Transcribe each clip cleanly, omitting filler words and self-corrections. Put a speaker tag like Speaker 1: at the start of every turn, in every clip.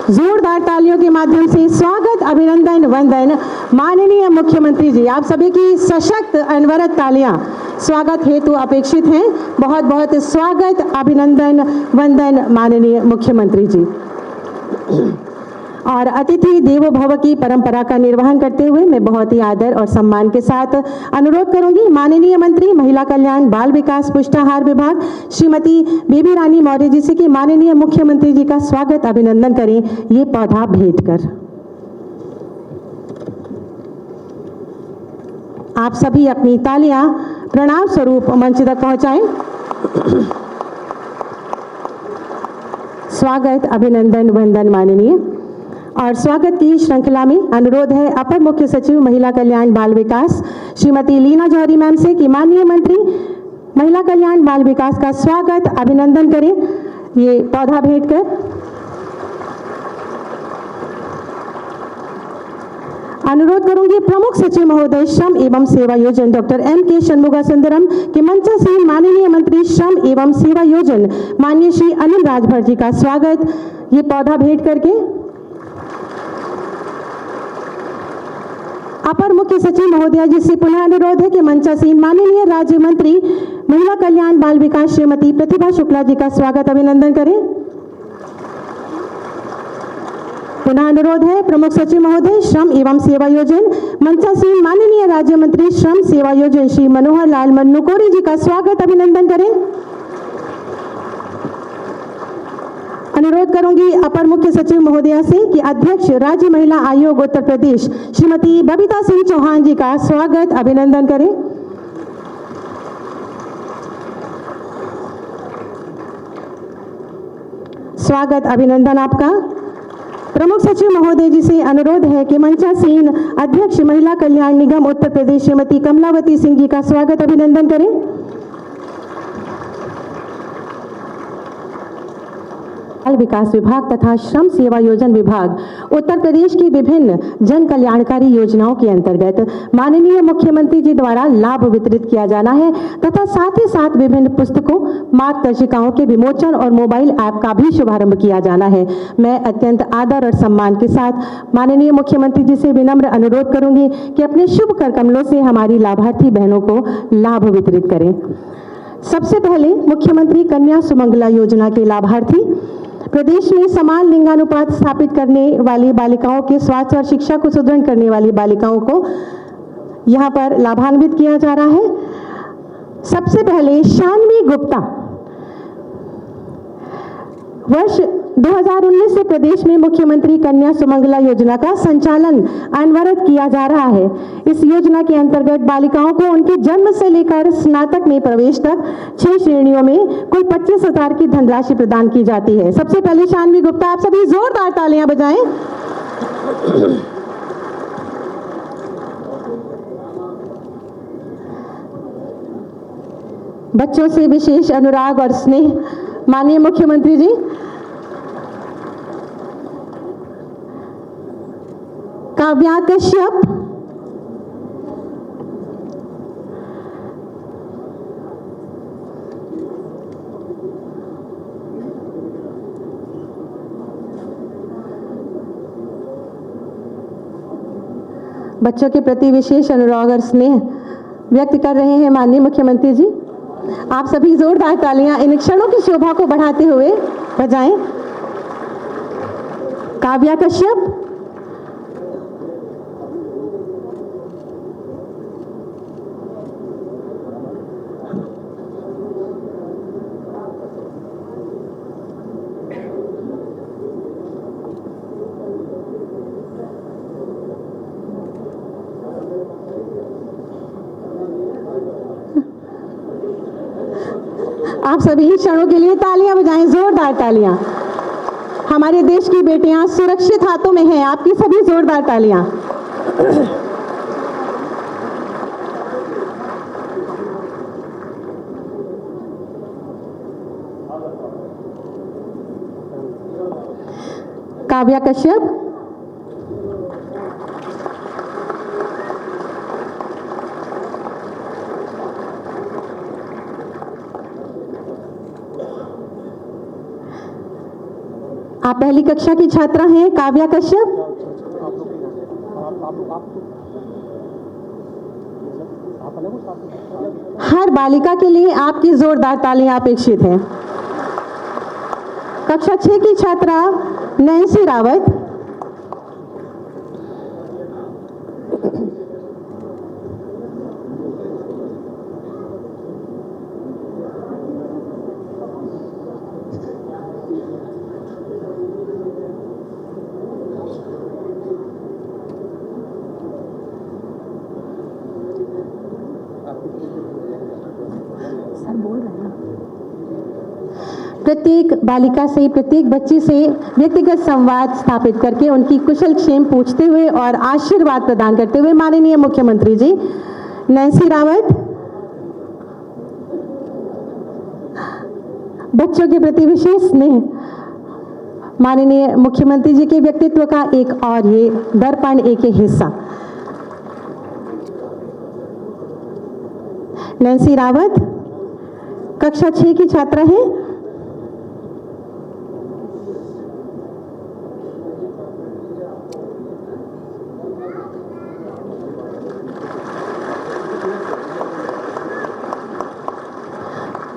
Speaker 1: जोरदार तालियों के माध्यम से स्वागत, अभिनंदन, वंदन माननीय मुख्यमंत्री जी। आप सभी की सशक्त अनवरत तालियां स्वागत हेतु अपेक्षित हैं। बहुत बहुत स्वागत, अभिनंदन, वंदन माननीय मुख्यमंत्री जी। और अतिथि देवो भव की परंपरा का निर्वहन करते हुए मैं बहुत ही आदर और सम्मान के साथ अनुरोध करूंगी माननीय मंत्री महिला कल्याण बाल विकास पुष्टाहार विभाग श्रीमती बेबी रानी मौर्य जी से कि माननीय मुख्यमंत्री जी का स्वागत अभिनंदन करें ये पौधा भेंट कर। आप सभी अपनी तालियां प्रणाम स्वरूप मंच तक पहुंचाएं। स्वागत, अभिनंदन, वंदन माननीय। और स्वागत की श्रृंखला में अनुरोध है अपर मुख्य सचिव महिला कल्याण बाल विकास श्रीमती लीना जौहरी मैम से कि माननीय मंत्री महिला कल्याण बाल विकास का स्वागत अभिनंदन करें ये पौधा भेंट कर। अनुरोध करूंगी प्रमुख सचिव महोदय श्रम एवं सेवा योजन डॉक्टर M.K. षणमुगा सुंदरम के मंचासीन माननीय मंत्री श्रम एवं सेवा योजन माननीय श्री अनिल राजभर जी का स्वागत ये पौधा भेंट करके। अपर मुख्य सचिव महोदया जी से पुनः अनुरोध है कि मंचासीन माननीय राज्य मंत्री महिला कल्याण बाल विकास श्रीमती प्रतिभा शुक्ला जी का स्वागत अभिनंदन करें। पुनः अनुरोध है प्रमुख सचिव महोदय श्रम एवं सेवा योजन मंचासीन माननीय राज्य मंत्री श्रम सेवा योजन श्री मनोहर लाल मन्नुकोरी जी का स्वागत अभिनंदन करें। अनुरोध करूंगी अपर मुख्य सचिव महोदया से कि अध्यक्ष राज्य महिला आयोग उत्तर प्रदेश श्रीमती बबीता सिंह चौहान जी का स्वागत अभिनंदन करें। स्वागत, अभिनंदन आपका। प्रमुख सचिव महोदय जी से अनुरोध है कि मंचासीन अध्यक्ष महिला कल्याण निगम उत्तर प्रदेश श्रीमती कमलावती सिंह जी का स्वागत अभिनंदन करें। बाल विकास विभाग तथा श्रम सेवा योजन विभाग उत्तर प्रदेश की विभिन्न जन कल्याणकारी योजनाओं के अंतर्गत माननीय मुख्यमंत्री जी द्वारा लाभ वितरित किया जाना है तथा साथ ही साथ विभिन्न पुस्तकों मार्गदर्शिकाओं के विमोचन और मोबाइल ऐप का भी शुभारंभ किया जाना है। मैं अत्यंत आदर और सम्मान के साथ माननीय मुख्यमंत्री जी से विनम्र अनुरोध करूंगी कि अपने शुभ कर कमलों से हमारी लाभार्थी बहनों को लाभ वितरित करें। सबसे पहले मुख्यमंत्री कन्या सुमंगला योजना के लाभार्थी प्रदेश में समान लिंगानुपात स्थापित करने वाली बालिकाओं के स्वास्थ्य और शिक्षा को सुदृढ़ करने वाली बालिकाओं को यहां पर लाभान्वित किया जा रहा है। सबसे पहले शानवी गुप्ता, वर्ष 2019 से प्रदेश में मुख्यमंत्री कन्या सुमंगला योजना का संचालन अनवरत किया जा रहा है। इस योजना के अंतर्गत बालिकाओं को उनके जन्म से लेकर स्नातक में प्रवेश तक 6 श्रेणियों में कुल 25,000 की धनराशि प्रदान की जाती है। सबसे पहले शानवी गुप्ता, आप सभी जोरदार तालियां बजाएं। बच्चों से विशेष अनुराग और स्नेह माननीय मुख्यमंत्री जी। काव्या कश्यप, बच्चों के प्रति विशेष अनुराग और स्नेह व्यक्त कर रहे हैं माननीय मुख्यमंत्री जी। आप सभी जोरदार तालियां इन क्षणों की शोभा को बढ़ाते हुए बजाएं। काव्या कश्यप, आप सभी इन क्षणों के लिए तालियां बजाएं, जोरदार तालियां। हमारे देश की बेटियां सुरक्षित हाथों में हैं, आपकी सभी जोरदार तालियां। काव्या कश्यप, आप पहली कक्षा की छात्रा हैं काव्या कश्यप। हर बालिका के लिए आपकी जोरदार तालियां अपेक्षित हैं। कक्षा 6 की छात्रा नैन्सी रावत। प्रत्येक बालिका से, प्रत्येक बच्ची से व्यक्तिगत संवाद स्थापित करके उनकी कुशल क्षेम पूछते हुए और आशीर्वाद प्रदान करते हुए माननीय मुख्यमंत्री जी नैन्सी रावत बच्चों के प्रति विशेष स्नेह, माननीय मुख्यमंत्री जी के व्यक्तित्व का एक और ये दर्पण, एक हिस्सा। नैन्सी रावत कक्षा 6 की छात्रा है।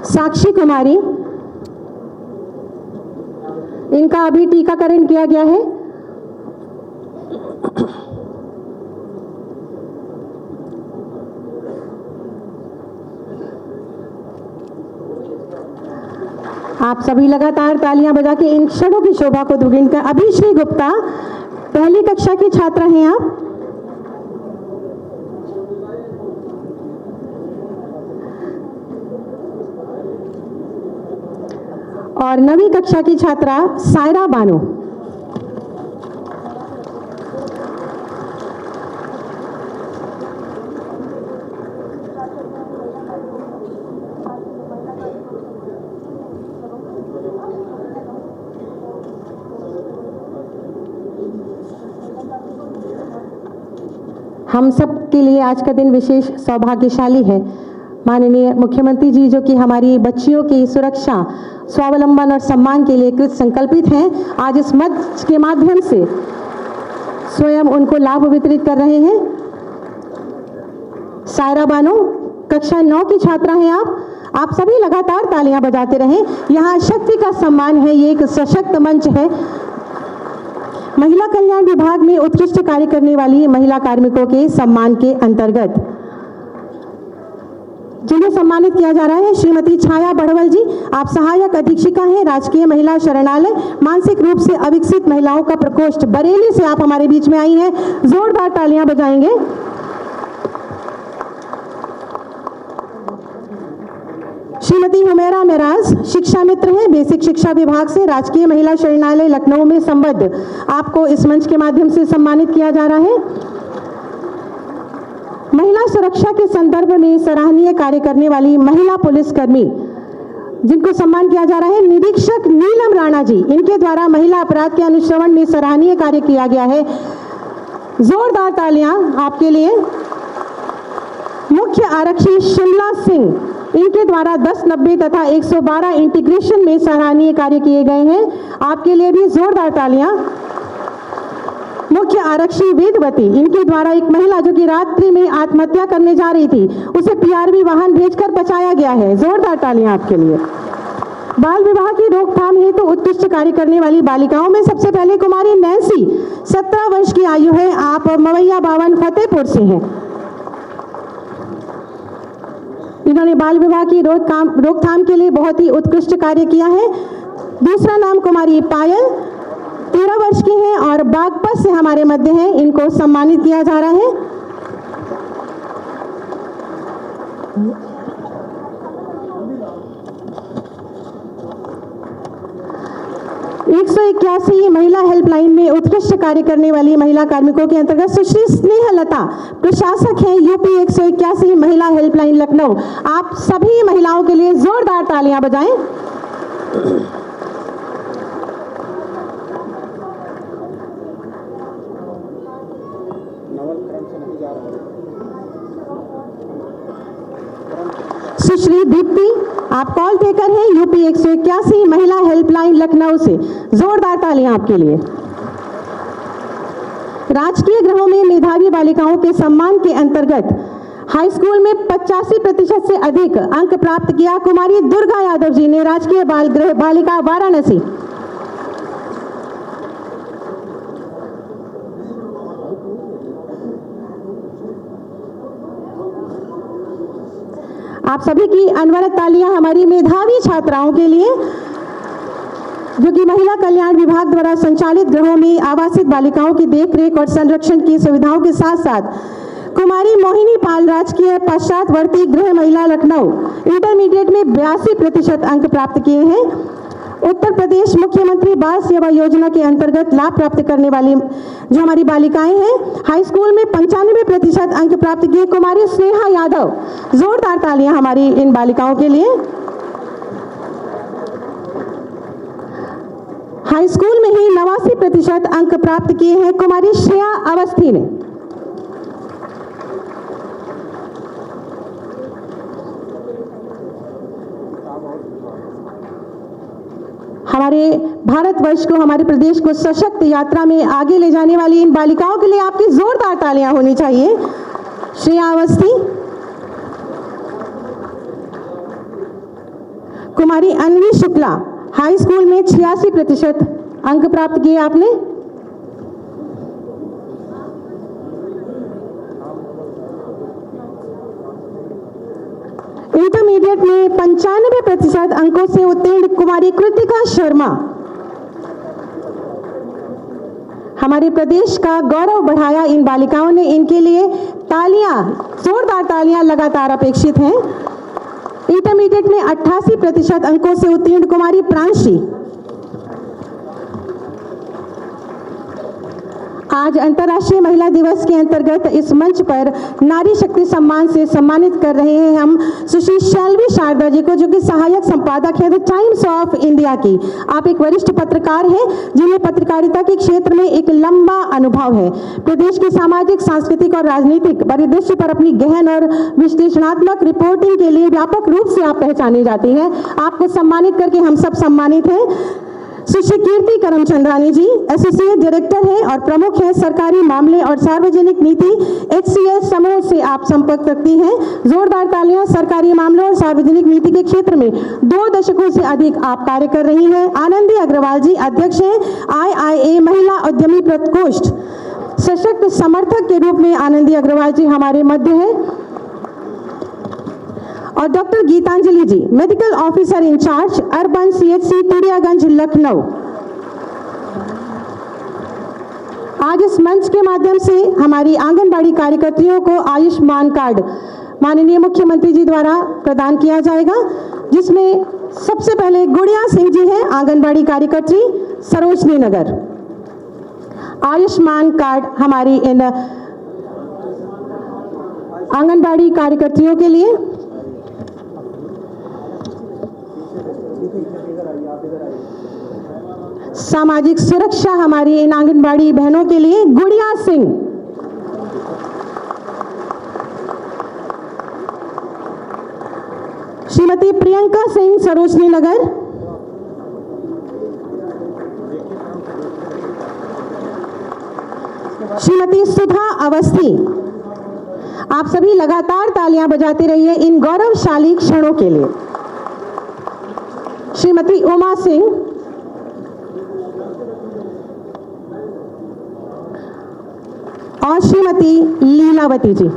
Speaker 1: साक्षी कुमारी, इनका अभी टीकाकरण किया गया है। आप सभी लगातार तालियां बजा के इन क्षणों की शोभा को दुगुनी कर। अभिश्री गुप्ता, पहली कक्षा की छात्रा हैं आप। और 9वीं कक्षा की छात्रा सायरा बानो। हम सब के लिए आज का दिन विशेष सौभाग्यशाली है। माननीय मुख्यमंत्री जी जो कि हमारी बच्चियों की सुरक्षा, स्वावलंबन और सम्मान के लिए कृत संकल्पित हैं, आज इस मंच के माध्यम से स्वयं उनको लाभ वितरित कर रहे हैं। सायरा बानो कक्षा 9 की छात्रा हैं आप सभी लगातार तालियां बजाते रहें। यहाँ शक्ति का सम्मान है, ये एक सशक्त मंच है। महिला कल्याण विभाग में उत्कृष्ट कार्य करने वाली महिला कार्मिकों के सम्मान के अंतर्गत जिन्हें सम्मानित किया जा रहा है, श्रीमती छाया बड़वल जी, आप सहायक अधीक्षिका हैं, राजकीय महिला शरणालय, मानसिक रूप से अविकसित महिलाओं का प्रकोष्ठ, बरेली से आप हमारे बीच में आई हैं। जोरदार तालियां बजाएंगे। श्रीमती हुमेरा मेराज, शिक्षा मित्र हैं, बेसिक शिक्षा विभाग से, राजकीय महिला शरणालय लखनऊ में संबद्ध, आपको इस मंच के माध्यम से सम्मानित किया जा रहा है। महिला सुरक्षा के संदर्भ में सराहनीय कार्य करने वाली महिला पुलिसकर्मी जिनको सम्मान किया जा रहा है, निरीक्षक नीलम राणा जी, इनके द्वारा महिला अपराध के अनुश्रवण में सराहनीय कार्य किया गया है। जोरदार तालियां आपके लिए। मुख्य आरक्षी शिमला सिंह, इनके द्वारा 1090 तथा 112 इंटीग्रेशन में सराहनीय कार्य किए गए हैं, आपके लिए भी जोरदार तालियां। मुख्य आरक्षी वेदवती, इनके द्वारा एक महिला जो कि रात्रि में आत्महत्या करने जा रही थी, उसे पीआरवी वाहन भेजकर बचाया गया है। जोरदार तालियां आपके लिए। बाल विवाह की रोकथाम हेतु तो उत्कृष्ट कार्य करने वाली बालिकाओं में सबसे पहले कुमारी नैन्सी, 17 वर्ष की आयु है, आप मवैया बावन फतेहपुर से हैं। इन्होंने बाल विवाह की रोकथाम के लिए बहुत ही उत्कृष्ट कार्य किया है। दूसरा नाम कुमारी पायल, 13 वर्ष की हैं और बागपत से हमारे मध्य हैं, इनको सम्मानित किया जा रहा है। एक 181 महिला हेल्पलाइन में उत्कृष्ट कार्य करने वाली महिला कार्मिकों के अंतर्गत सुश्री स्नेहलता, प्रशासक हैं, यूपी 181 महिला हेल्पलाइन लखनऊ, आप सभी महिलाओं के लिए जोरदार तालियां बजाएं। सुश्री दीप्ति, आप कॉल टेकर हैं यूपी 181 महिला हेल्पलाइन लखनऊ से। जोरदार तालियां आपके लिए। राजकीय गृहों में मेधावी बालिकाओं के सम्मान के अंतर्गत हाई स्कूल में 85% से अधिक अंक प्राप्त किया कुमारी दुर्गा यादव जी ने राजकीय बाल गृह बालिका वाराणसी। आप सभी की अनवरत तालियां हमारी मेधावी छात्राओं के लिए, जो कि महिला कल्याण विभाग द्वारा संचालित गृहों में आवासित बालिकाओं की देखरेख और संरक्षण की सुविधाओं के साथ साथ कुमारी मोहिनी पाल राजकीय पश्चातवर्ती गृह महिला लखनऊ इंटरमीडिएट में 82% अंक प्राप्त किए हैं। उत्तर प्रदेश मुख्यमंत्री बाल सेवा योजना के अंतर्गत लाभ प्राप्त करने वाली जो हमारी बालिकाएं हैं, हाई स्कूल में 95% अंक प्राप्त किए कुमारी स्नेहा यादव। जोरदार तालियां हमारी इन बालिकाओं के लिए। हाई स्कूल में ही 89% अंक प्राप्त किए हैं कुमारी श्रेया अवस्थी ने। हमारे भारतवर्ष को, हमारे प्रदेश को सशक्त यात्रा में आगे ले जाने वाली इन बालिकाओं के लिए आपकी जोरदार तालियां होनी चाहिए। श्रेया अवस्थी, कुमारी अन्वी शुक्ला, हाई स्कूल में 86% अंक प्राप्त किए आपने। इंटरमीडिएट में 95% अंकों से उत्तीर्ण कुमारी कृतिका शर्मा। हमारे प्रदेश का गौरव बढ़ाया इन बालिकाओं ने, इनके लिए तालियां, जोरदार तालियां लगातार अपेक्षित हैं। इंटरमीडिएट में 88% अंकों से उत्तीर्ण कुमारी प्रांशी। आज अंतर्राष्ट्रीय महिला दिवस के अंतर्गत इस मंच पर नारी शक्ति सम्मान से सम्मानित कर रहे हैं हम सुश्री शैलवी शारदा जी को, जो कि सहायक संपादक है द टाइम्स ऑफ इंडिया की। आप एक वरिष्ठ पत्रकार हैं जिन्हें पत्रकारिता के क्षेत्र में एक लंबा अनुभव है। प्रदेश के सामाजिक, सांस्कृतिक और राजनीतिक परिदृश्य पर अपनी गहन और विश्लेषणात्मक रिपोर्टिंग के लिए व्यापक रूप से आप पहचानी जाती हैं। आपको सम्मानित करके हम सब सम्मानित हैं। सुश्री कीर्ति करमचंद्रानी जी एसोसिएट डायरेक्टर हैं और प्रमुख हैं सरकारी मामले और सार्वजनिक नीति HCS समूह से आप संपर्क रखती हैं। जोरदार तालियां। सरकारी मामलों और सार्वजनिक नीति के क्षेत्र में 2 दशकों से अधिक आप कार्य कर रही हैं। आनंदी अग्रवाल जी अध्यक्ष हैं IIA महिला उद्यमी प्रकोष्ठ। सशक्त समर्थक के रूप में आनंदी अग्रवाल जी हमारे मध्य है। और doctor Geetanjali ji medical officer incharge urban CHC Turiyaganj Lucknow. आज इस मंच के माध्यम से हमारी आंगनबाड़ी कार्यकर्तियों को आयुष्मान कार्ड माननीय मुख्यमंत्री जी द्वारा प्रदान किया जाएगा, जिसमें सबसे पहले गुड़िया सिंह जी हैं, आंगनबाड़ी कार्यकर्त्री सरोजनी नगर। आयुष्मान कार्ड हमारी इन आंगनबाड़ी कार्यकर्तियों के लिए। सामाजिक सुरक्षा हमारी इन आंगनबाड़ी बहनों के लिए गुड़िया सिंह। श्रीमती प्रियंका सिंह सरोजनी नगर। श्रीमती सुधा अवस्थी। आप सभी लगातार तालियां बजाते रहिए इन गौरवशाली क्षणों के लिए। श्रीमती उमा सिंह। और श्रीमती लीलावती जी।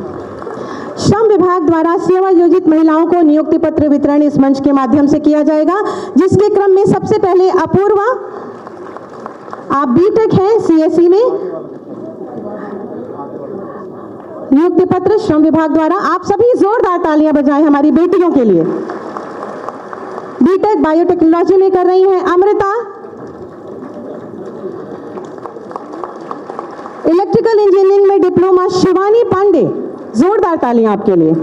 Speaker 1: श्रम विभाग द्वारा सेवा योजित महिलाओं को नियुक्ति पत्र वितरण इस मंच के माध्यम से किया जाएगा, जिसके क्रम में सबसे पहले अपूर्वा, आप बीटेक हैं CSE में। नियुक्ति पत्र श्रम विभाग द्वारा। आप सभी जोरदार तालियां बजाएं हमारी बेटियों के लिए। बीटेक बायोटेक्नोलॉजी में कर रही हैं अमृता। इलेक्ट्रिकल इंजीनियरिंग में डिप्लोमा शिवानी पांडे। जोरदार तालियां आपके लिए।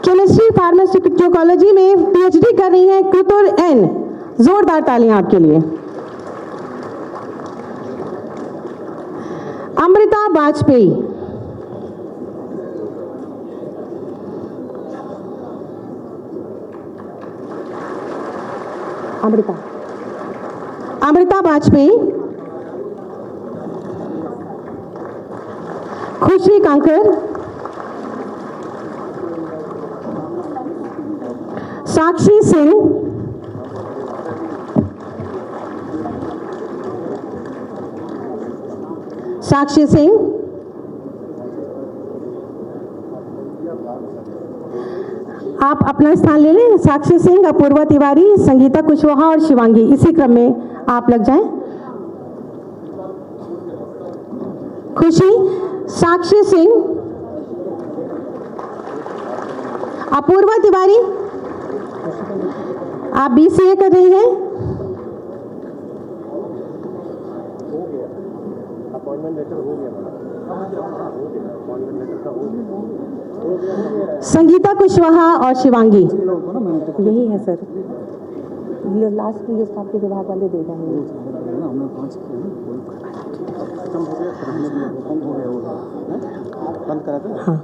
Speaker 1: केमिस्ट्री फार्मास्यूटिकोलॉजी में PhD कर रही हैं कृतुर N। जोरदार तालियां आपके लिए। अमृता वाजपेयी। अमृता वाजपेयी, खुशी कांकर, साक्षी सिंह, साक्षी सिंह, आप अपना स्थान ले लें। साक्षी सिंह, अपूर्वा तिवारी, संगीता कुशवाहा और शिवांगी, इसी क्रम में आप लग जाएं। खुशी, साक्षी सिंह, अपूर्वा तिवारी, आप BCA कर रही हैं। संगीता कुशवाहा और शिवांगी, यही है सर, ये लास्ट लिस्ट आपके विभाग वाले दे रहे हैं। हाँ।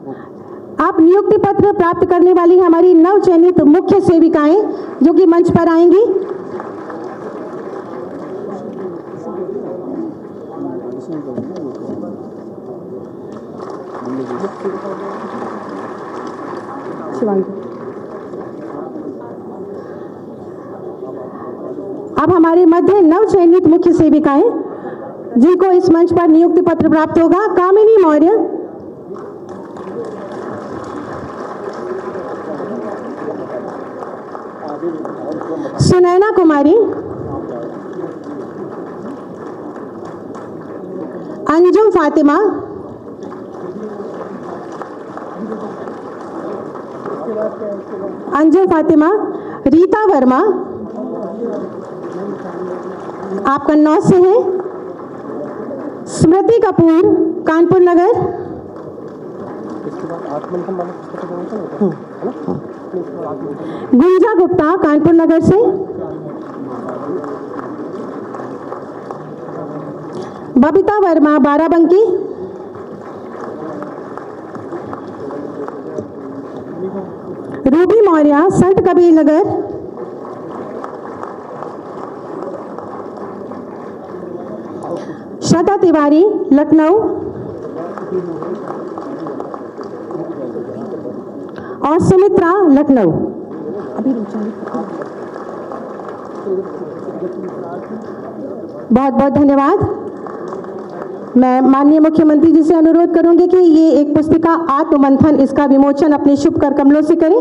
Speaker 1: आप नियुक्ति पत्र प्राप्त करने वाली हमारी नव चयनित मुख्य सेविकाएं जो कि मंच पर आएंगी। अब हमारे मध्य नव चयनित मुख्य सेविकाएं जिनको इस मंच पर नियुक्ति पत्र प्राप्त होगा। कामिनी मौर्य, सुनैना कुमारी, अंजुम फातिमा, रीता वर्मा, आप कन्नौज से हैं। स्मृति कपूर, कानपुर नगर, गुंजा गुप्ता, कानपुर नगर से, बबीता वर्मा, बाराबंकी, रूबी मौर्य, संत कबीर नगर, श्रद्धा तिवारी, लखनऊ, और सुमित्रा, लखनऊ। बहुत बहुत धन्यवाद। मैं माननीय मुख्यमंत्री जी से अनुरोध करूंगी कि ये एक पुस्तिका आत्ममंथन, इसका विमोचन अपने शुभ कर कमलों से करें।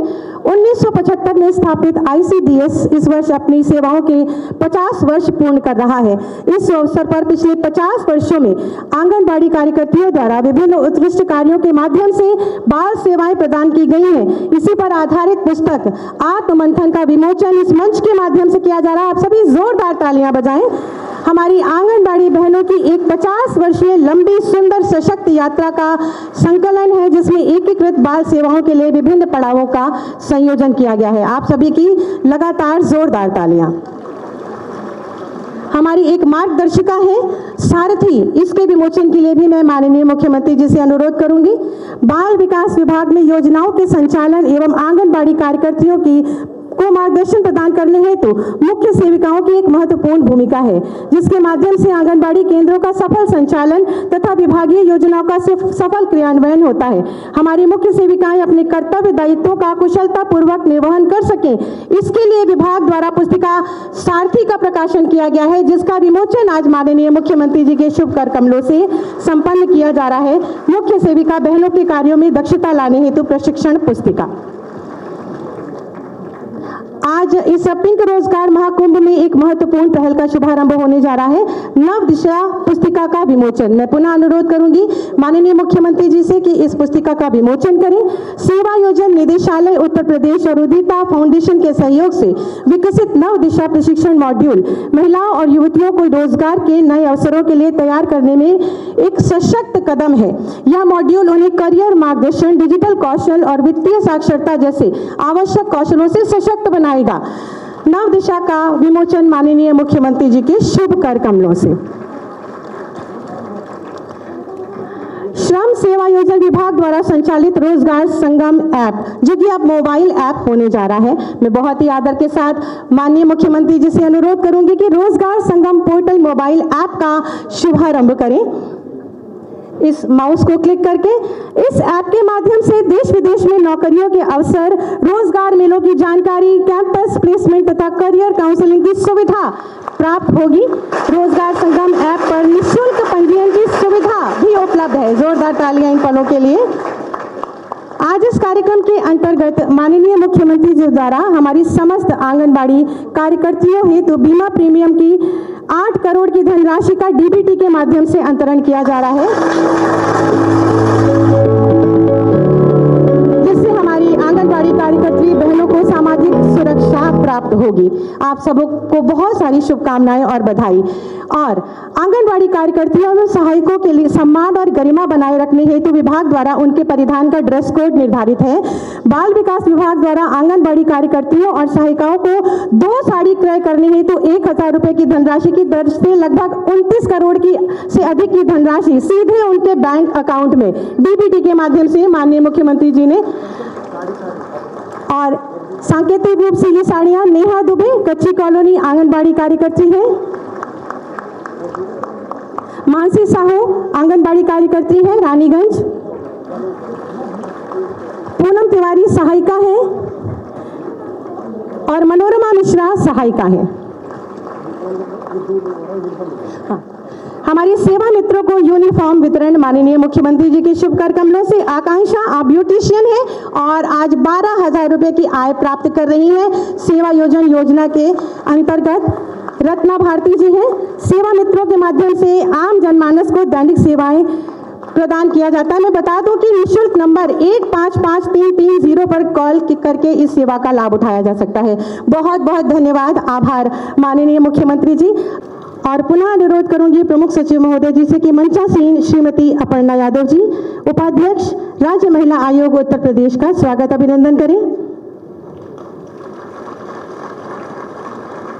Speaker 1: 1975 में स्थापित ICDS इस वर्ष अपनी सेवाओं के 50 वर्ष पूर्ण कर रहा है। इस अवसर पर पिछले 50 वर्षों में आंगनबाड़ी कार्यकर्तियों द्वारा विभिन्न उत्कृष्ट कार्यों के माध्यम से बाल सेवाएं प्रदान की गई हैं। इसी पर आधारित पुस्तक आत्ममंथन का विमोचन इस मंच के माध्यम से किया जा रहा है। आप सभी जोरदार तालियां बजाएं। हमारी आंगनबाड़ी बहनों की एक 50 वर्षीय लंबी सुंदर सशक्त यात्रा का संकलन है, जिसमें एकीकृत बाल सेवाओं के लिए विभिन्न पड़ावों का संयोजन किया गया है। आप सभी की लगातार जोरदार तालियां। हमारी एक मार्गदर्शिका है सारथी, इसके विमोचन के लिए भी मैं माननीय मुख्यमंत्री जी से अनुरोध करूंगी। बाल विकास विभाग में योजनाओं के संचालन एवं आंगनबाड़ी कार्यकर्तियों की को मार्गदर्शन प्रदान करने हेतु मुख्य सेविकाओं की एक महत्वपूर्ण भूमिका है, जिसके माध्यम से आंगनबाड़ी केंद्रों का सफल संचालन तथा विभागीय योजनाओं का सफल क्रियान्वयन होता है। हमारी मुख्य सेविकाएं अपने कर्तव्य दायित्वों का कुशलता पूर्वक निर्वहन कर सकें, इसके लिए विभाग द्वारा पुस्तिका सारथी का प्रकाशन किया गया है, जिसका विमोचन आज माननीय मुख्यमंत्री जी के शुभ कर कमलों से संपन्न किया जा रहा है। मुख्य सेविका बहनों के कार्यों में दक्षता लाने हेतु प्रशिक्षण पुस्तिका। आज इस पिंक रोजगार महाकुंभ में एक महत्वपूर्ण पहल का शुभारंभ होने जा रहा है, नव दिशा पुस्तिका का विमोचन। मैं पुनः अनुरोध करूंगी माननीय मुख्यमंत्री जी से कि इस पुस्तिका का विमोचन करें। सेवा योजन निदेशालय उत्तर प्रदेश और उदिता फाउंडेशन के सहयोग से विकसित नव दिशा प्रशिक्षण मॉड्यूल महिलाओं और युवतियों को रोजगार के नए अवसरों के लिए तैयार करने में एक सशक्त कदम है। यह मॉड्यूल उन्हें करियर मार्गदर्शन, डिजिटल कौशल और वित्तीय साक्षरता जैसे आवश्यक कौशलों से सशक्त बनाएगा। नव दिशा का विमोचन माननीय मुख्यमंत्री जी के शुभ कर कमलों से। श्रम सेवा योजना विभाग द्वारा संचालित रोजगार संगम ऐप, जो कि अब मोबाइल ऐप होने जा रहा है। मैं बहुत ही आदर के साथ माननीय मुख्यमंत्री जी से अनुरोध करूंगी कि रोजगार संगम पोर्टल मोबाइल ऐप का शुभारंभ करें। इस माउस को क्लिक करके इस ऐप के माध्यम से देश विदेश में नौकरियों के अवसर, रोजगार मेलों की जानकारी, कैंपस प्लेसमेंट तथा करियर काउंसलिंग की सुविधा प्राप्त होगी। रोजगार संगम ऐप पर निःशुल्क पंजीयन की सुविधा भी उपलब्ध है। जोरदार तालियां इन पलों के लिए। आज इस कार्यक्रम के अंतर्गत माननीय मुख्यमंत्री जी द्वारा हमारी समस्त आंगनबाड़ी कार्यकर्तियों हेतु बीमा प्रीमियम की 8 करोड़ की धनराशि का डीबीटी के माध्यम से अंतरण किया जा रहा है, जिससे हमारी आंगनबाड़ी कार्यकर्ती बहनों को सामाजिक सुरक्षा प्राप्त होगी। आप सबको बहुत सारी शुभकामनाएं और बधाई। और आंगनबाड़ी कार्यकर्तियों एवं सहायकों के लिए सम्मान और गरिमा बनाए रखने हेतु विभाग द्वारा उनके परिधान का ड्रेस कोड निर्धारित है। बाल विकास विभाग द्वारा आंगनबाड़ी कार्यकर्तियों और सहायिकाओं को 2 साड़ी क्रय करने हेतु 1000 रुपए की धनराशि की दर से लगभग 29 करोड़ की से अधिक की धनराशि सीधे उनके बैंक अकाउंट में डीबीटी के माध्यम से माननीय मुख्यमंत्री जी ने। और सांकेतिक रूप से ये साड़ियां नेहा दुबे, कच्ची कॉलोनी आंगनबाड़ी कार्यकर्ती है। मानसी साहू आंगनबाड़ी कार्यकर्ती है, रानीगंज। पूनम तिवारी सहायिका है और मनोरमा मिश्रा सहायिका है। हाँ। हमारी सेवा मित्रों को यूनिफॉर्म वितरण माननीय मुख्यमंत्री जी के शुभ कर कमलों से। आकांक्षा आप ब्यूटिशियन है और आज 12,000 रुपए की आय प्राप्त कर रही है। सेवा योजना के अंतर्गत रत्ना भारती जी हैं। सेवा मित्रों के माध्यम से आम जनमानस को दैनिक सेवाएं प्रदान किया जाता है। मैं बता दूं कि निःशुल्क नंबर 155330 पर कॉल करके इस सेवा का लाभ उठाया जा सकता है। बहुत बहुत धन्यवाद, आभार माननीय मुख्यमंत्री जी। और पुनः अनुरोध करूंगी प्रमुख सचिव महोदय जी से कि मंचासीन श्रीमती अपर्णा यादव जी, उपाध्यक्ष राज्य महिला आयोग उत्तर प्रदेश का स्वागत अभिनंदन करें।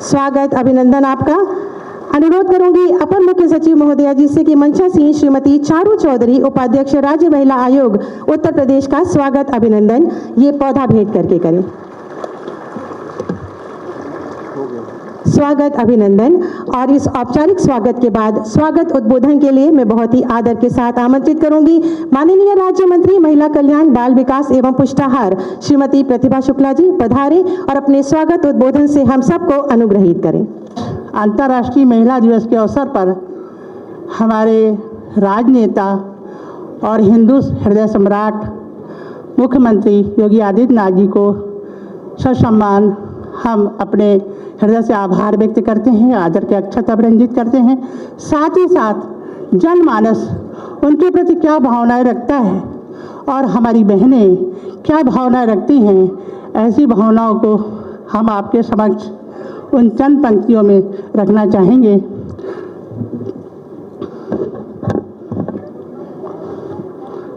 Speaker 1: स्वागत अभिनंदन आपका। अनुरोध करूंगी अपर मुख्य सचिव महोदया जी से कि मंचासीन श्रीमती चारू चौधरी, उपाध्यक्ष राज्य महिला आयोग उत्तर प्रदेश का स्वागत अभिनंदन ये पौधा भेंट करके करें। स्वागत अभिनंदन। और इस औपचारिक स्वागत के बाद स्वागत उद्बोधन के लिए मैं बहुत ही आदर के साथ आमंत्रित करूंगी माननीय राज्य मंत्री महिला कल्याण, बाल विकास एवं पुष्टाहार श्रीमती प्रतिभा शुक्ला जी पधारें और अपने स्वागत उद्बोधन से हम सबको अनुग्रहित करें।
Speaker 2: अंतर्राष्ट्रीय महिला दिवस के अवसर पर हमारे राजनेता और हिंदू हृदय सम्राट मुख्यमंत्री योगी आदित्यनाथ जी को ससम्मान हम अपने हृदय से आभार व्यक्त करते हैं, आदर के अक्षत अभिनंदित करते हैं। साथ ही साथ जनमानस उनके प्रति क्या भावनाएं रखता है और हमारी बहनें क्या भावनाएं रखती हैं, ऐसी भावनाओं को हम आपके समक्ष उन चंद पंक्तियों में रखना चाहेंगे।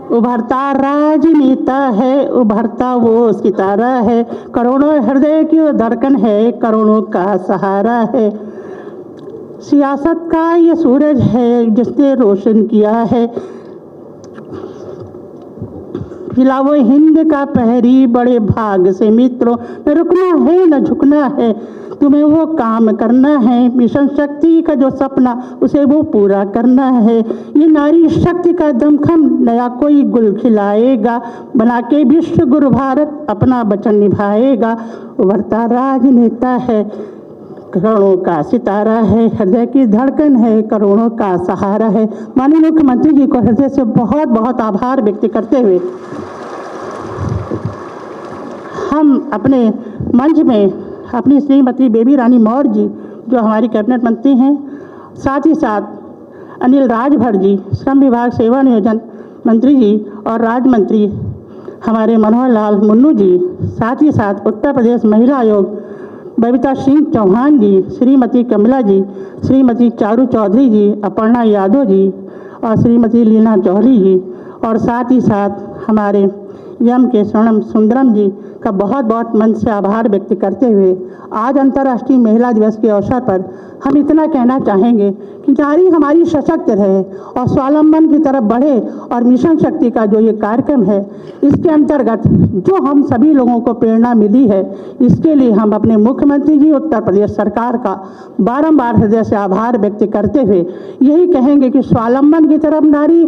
Speaker 2: उभरता राजनेता है, उभरता वो सितारा है, करोड़ों हृदय की धड़कन है, करोड़ों का सहारा है। सियासत का ये सूरज है जिसने रोशन किया है, जिलाओ हिंद का पहरी बड़े भाग से मित्रों, न रुकना है न झुकना है, तुम्हें वो काम करना है, मिशन शक्ति का जो सपना उसे वो पूरा करना है। ये नारी शक्ति का दमखम नया कोई गुल खिलाएगा, बना के विश्व गुरु भारत अपना वचन निभाएगा। उभरता राजनेता है, करोड़ों का सितारा है, हृदय की धड़कन है, करोड़ों का सहारा है। माननीय मुख्यमंत्री जी को हृदय से बहुत बहुत आभार व्यक्त करते हुए हम अपने मंच में अपनी श्रीमती बेबी रानी मौर्य जी जो हमारी कैबिनेट मंत्री हैं, साथ ही साथ अनिल राजभर जी श्रम विभाग सेवा नियोजन मंत्री जी और राज्य मंत्री हमारे मनोहर लाल मुन्नू जी, साथ ही साथ उत्तर प्रदेश महिला आयोग बबीता सिंह चौहान जी, श्रीमती कमला जी, श्रीमती चारू चौधरी जी, अपर्णा यादव जी और श्रीमती लीना जौहरी जी, और साथ ही साथ हमारे एम के स्वर्ण सुंदरम जी का बहुत बहुत मन से आभार व्यक्त करते हुए आज अंतर्राष्ट्रीय महिला दिवस के अवसर पर हम इतना कहना चाहेंगे कि नारी हमारी सशक्त रहे और स्वावलंबन की तरफ बढ़े। और मिशन शक्ति का जो ये कार्यक्रम है, इसके अंतर्गत जो हम सभी लोगों को प्रेरणा मिली है, इसके लिए हम अपने मुख्यमंत्री जी उत्तर प्रदेश सरकार का बारंबार हृदय से आभार व्यक्त करते हुए यही कहेंगे कि स्वावलंबन की तरफ नारी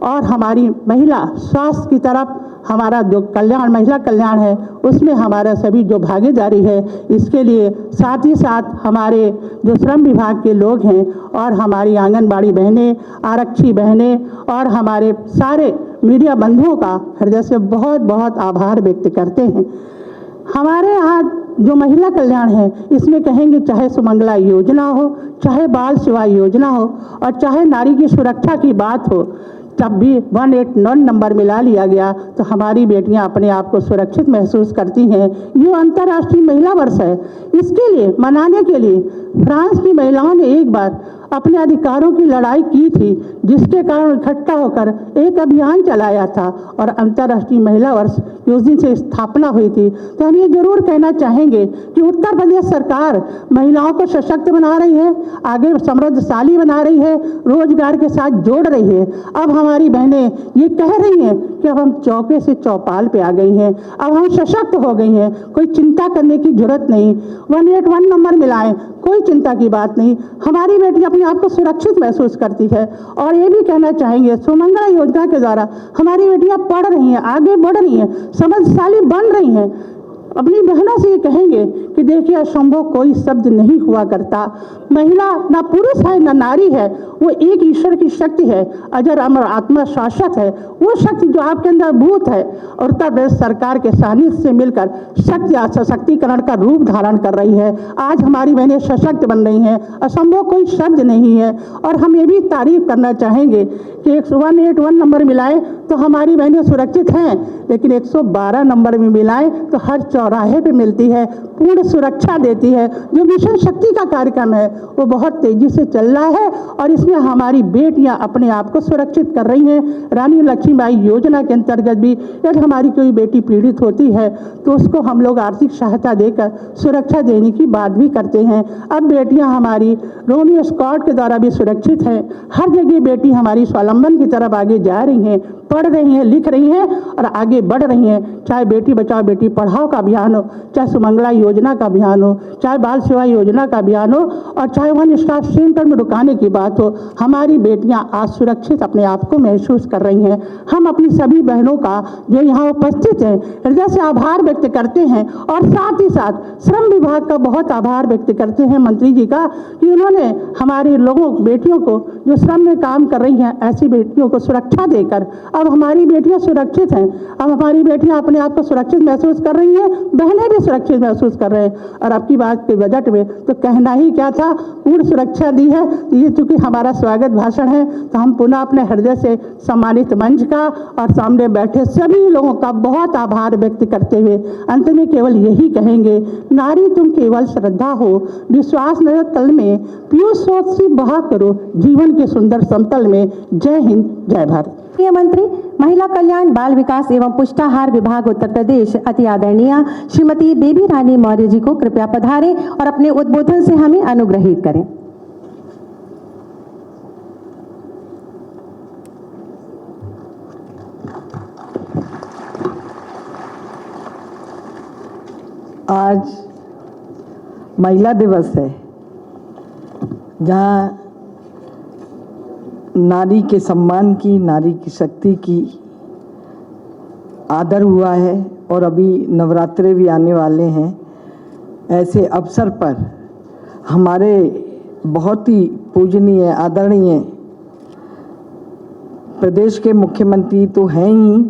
Speaker 2: और हमारी महिला स्वास्थ्य की तरफ हमारा जो कल्याण, महिला कल्याण है, उसमें हमारा सभी जो भागीदारी है, इसके लिए साथ ही साथ हमारे जो श्रम विभाग के लोग हैं और हमारी आंगनबाड़ी बहनें, आरक्षी बहनें और हमारे सारे मीडिया बंधुओं का हृदय से बहुत बहुत आभार व्यक्त करते हैं। हमारे यहाँ जो महिला कल्याण है, इसमें कहेंगे चाहे सुमंगला योजना हो, चाहे बाल सेवा योजना हो और चाहे नारी की सुरक्षा की बात हो, तब भी 189 नंबर मिला लिया गया तो हमारी बेटियां अपने आप को सुरक्षित महसूस करती हैं। ये अंतर्राष्ट्रीय महिला वर्ष है, इसके लिए मनाने के लिए फ्रांस की महिलाओं ने एक बार अपने अधिकारों की लड़ाई की थी, जिसके कारण इकट्ठा होकर एक अभियान चलाया था और अंतर्राष्ट्रीय महिला वर्ष उस दिन से स्थापना हुई थी। तो हम ये जरूर कहना चाहेंगे कि उत्तर प्रदेश सरकार महिलाओं को सशक्त बना रही है, आगे समृद्धशाली बना रही है, रोजगार के साथ जोड़ रही है। अब हमारी बहनें ये कह रही हैं कि अब हम चौके से चौपाल पे आ गई हैं, अब हम सशक्त हो गई हैं, कोई चिंता करने की जरूरत नहीं। 181 नंबर मिलाएं, कोई चिंता की बात नहीं। हमारी बेटी अपने आप को सुरक्षित महसूस करती है। और ये भी कहना चाहेंगे सुमंगला योजना के द्वारा हमारी बेटियां पढ़ रही हैं, आगे बढ़ रही हैं, समझदारी बन रही हैं। अपनी बहनों से ये कहेंगे कि देखिए असंभव कोई शब्द नहीं हुआ करता। महिला ना पुरुष है ना नारी है, वो एक ईश्वर की शक्ति है, अजर अमर आत्मा शाश्वत है। वो शक्ति जो आपके अंदर भूत है और उत्तर प्रदेश सरकार के सानिध्य से मिलकर शक्ति सशक्तिकरण का रूप धारण कर रही है। आज हमारी बहनें सशक्त बन रही हैं, असंभव कोई शब्द नहीं है। और हम ये भी तारीफ करना चाहेंगे कि 181 नंबर मिलाएं तो हमारी बहनें सुरक्षित हैं, लेकिन 112 नंबर में मिलाएं तो हर चौराहे पे मिलती है, पूर्ण सुरक्षा देती है। जो मिशन शक्ति का कार्यक्रम है वो बहुत तेजी से चल रहा है और इसमें हमारी बेटियां अपने आप को सुरक्षित कर रही हैं। रानी लक्ष्मीबाई योजना के अंतर्गत भी यदि हमारी कोई बेटी पीड़ित होती है तो उसको हम लोग आर्थिक सहायता देकर सुरक्षा देने की बात भी करते हैं। अब बेटियां हमारी रोमियो स्क्वाड के द्वारा भी सुरक्षित हैं। हर जगह बेटी हमारी स्वावलंबन की तरफ आगे जा रही हैं, पढ़ रही हैं, लिख रही हैं और आगे बढ़ रही हैं। चाहे बेटी बचाओ बेटी पढ़ाओ का अभियान हो, चाहे सुमंगला योजना का अभियान हो, चाहे बाल सेवा योजना का अभियान हो और चाहे वन स्टॉप सेंटर में रुकाने की बात हो, हमारी बेटियां आज सुरक्षित अपने आप को महसूस कर रही हैं। हम अपनी सभी बहनों का जो यहाँ उपस्थित हैं हृदय से आभार व्यक्त करते हैं और साथ ही साथ श्रम विभाग का बहुत आभार व्यक्त करते हैं मंत्री जी का कि उन्होंने हमारे लोगों बेटियों को जो श्रम में काम कर रही हैं ऐसी बेटियों को सुरक्षा देकर अब हमारी बेटियां सुरक्षित हैं। अब हमारी बेटियां अपने आप को सुरक्षित महसूस कर रही हैं, बहनें भी सुरक्षित महसूस कर रहे हैं। और अब की बात के बजट में तो कहना ही क्या था, पूर्ण सुरक्षा दी है। ये चूंकि हमारा स्वागत भाषण है तो हम पुनः अपने हृदय से सम्मानित मंच का और सामने बैठे सभी लोगों का बहुत आभार व्यक्त करते हुए अंत में केवल यही कहेंगे, नारी तुम केवल श्रद्धा हो, विश्वास नजर तल में, पीयूष सोच से बहा करो जीवन के सुंदर समतल में। जय हिंद, जय भारत।
Speaker 1: मंत्री महिला कल्याण बाल विकास एवं पुष्टाहार विभाग उत्तर प्रदेश अति आदरणीय श्रीमती बेबी रानी मौर्य जी को कृपया पधारें और अपने उद्बोधन से हमें अनुग्रहित करें।
Speaker 3: आज महिला दिवस है, जहाँ नारी के सम्मान की, नारी की शक्ति की आदर हुआ है और अभी नवरात्रे भी आने वाले हैं। ऐसे अवसर पर हमारे बहुत ही पूजनीय आदरणीय प्रदेश के मुख्यमंत्री तो हैं ही,